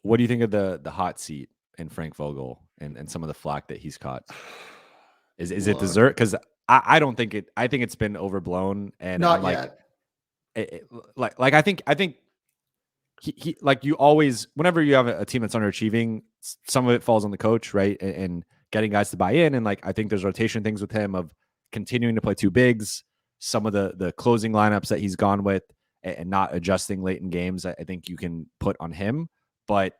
what do you think of the hot seat in Frank Vogel and some of the flack that he's caught? Is it Look, deserved? Because I don't think it. I think it's been overblown, and I'm not like, yet. I think he like you always whenever you have a team that's underachieving, some of it falls on the coach, right? And getting guys to buy in, and like I think there's rotation things with him of continuing to play two bigs, some of the closing lineups that he's gone with, and not adjusting late in games. I think you can put on him, but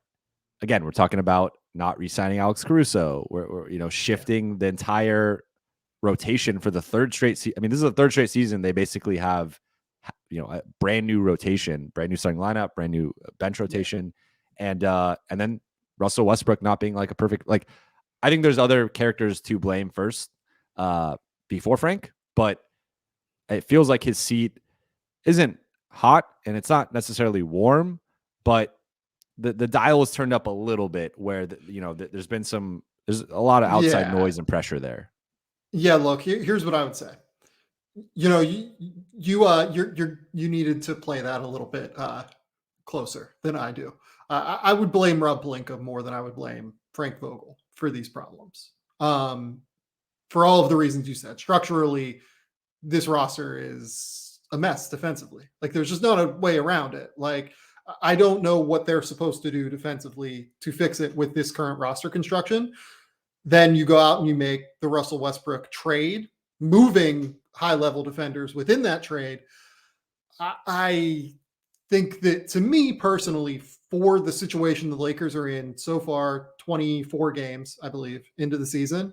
again, we're talking about not re-signing Alex Caruso. We're Yeah. shifting the entire rotation for the third straight season. I mean, this is the third straight season they basically have a brand new rotation, brand new starting lineup, brand new bench Yeah. rotation, and then Russell Westbrook not being like a perfect like. I think there's other characters to blame first before Frank, but it feels like his seat isn't hot and it's not necessarily warm, but the dial is turned up a little bit where there's a lot of outside Yeah. noise and pressure there. Yeah. Look, here's what I would say. You needed to play that a little bit closer than I do. I would blame Rob Pelinka more than I would blame Frank Vogel for these problems. For all of the reasons you said, structurally, this roster is a mess defensively. Like, there's just not a way around it. Like, I don't know what they're supposed to do defensively to fix it with this current roster construction. Then you go out and you make the Russell Westbrook trade, moving high level defenders within that trade. I think that, to me personally, for the situation the Lakers are in so far, 24 games, I believe, into the season,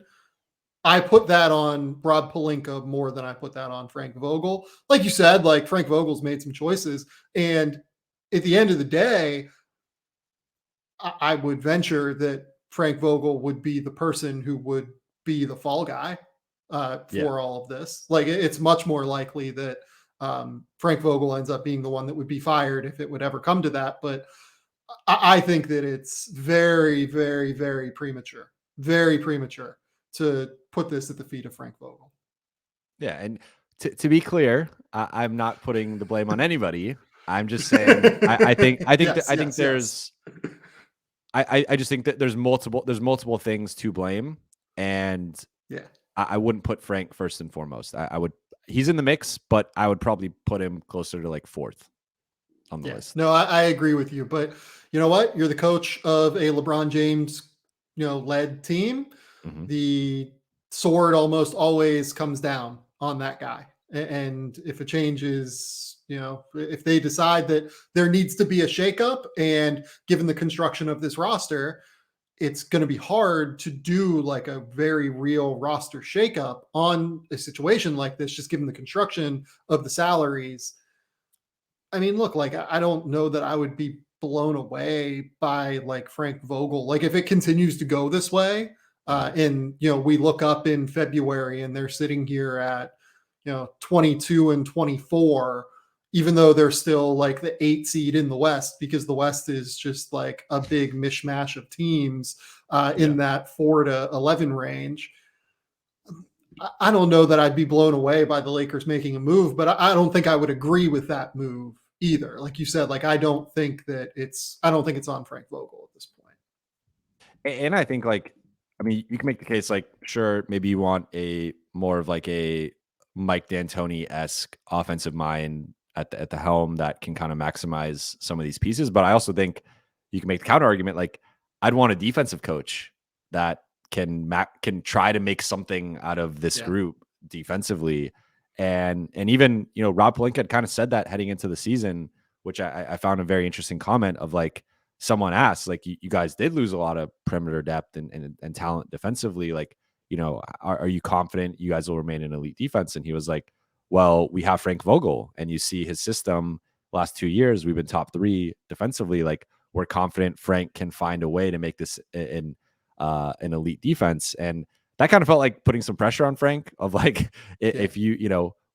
I put that on Rob Pelinka more than I put that on Frank Vogel. Like you said, like, Frank Vogel's made some choices. And at the end of the day, I would venture that Frank Vogel would be the person who would be the fall guy Yeah. for all of this. Like, it's much more likely that Frank Vogel ends up being the one that would be fired if it would ever come to that. But I think that it's very, very, very premature to put this at the feet of Frank Vogel. Yeah, and to be clear, I'm not putting the blame on anybody. I'm just saying I think Yes, I think yes, yes. there's I just think that there's multiple things to blame, and Yeah. I wouldn't put Frank first and foremost. I would he's in the mix, but I would probably put him closer to like fourth on the Yeah. list. No, I agree with you. But you know what? You're the coach of a LeBron James, led team. Mm-hmm. The sword almost always comes down on that guy. And if it changes, if they decide that there needs to be a shakeup, and given the construction of this roster, it's going to be hard to do like a very real roster shakeup on a situation like this, just given the construction of the salaries. I mean, look, like, I don't know that I would be blown away by like Frank Vogel. Like, if it continues to go this way, Mm-hmm. and we look up in February and they're sitting here at 22 and 24, even though they're still like the 8 seed in the West, because the West is just like a big mishmash of teams Yeah. in that 4 to 11 range. I don't know that I'd be blown away by the Lakers making a move, but I don't think I would agree with that move either. Like you said, like, I don't think it's on Frank Vogel at this point. And I think I mean, you can make the case like, sure, maybe you want a more of like a Mike D'Antoni-esque offensive mind at the helm that can kind of maximize some of these pieces. But I also think you can make the counter argument like, I'd want a defensive coach that can try to make something out of this Yeah. group defensively. And even Rob Pelinka had kind of said that heading into the season, which I found a very interesting comment of like, someone asked, like, you guys did lose a lot of perimeter depth and talent defensively. Like, are you confident you guys will remain an elite defense? And he was like, well, we have Frank Vogel, and you see his system last 2 years, we've been top 3 defensively. Like, we're confident Frank can find a way to make this an elite defense. And that kind of felt like putting some pressure on Frank of like, if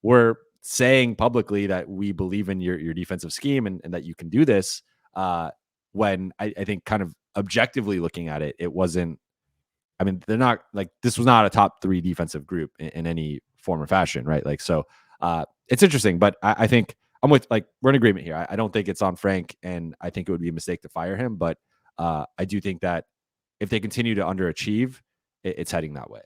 we're saying publicly that we believe in your defensive scheme and that you can do this, when I think kind of objectively looking at it, it wasn't, I mean, they're not like, this was not a top 3 defensive group in any form or fashion. Right. Like, so it's interesting, but I think I'm with, like, we're in agreement here. I don't think it's on Frank, and I think it would be a mistake to fire him, but I do think that if they continue to underachieve, it's heading that way.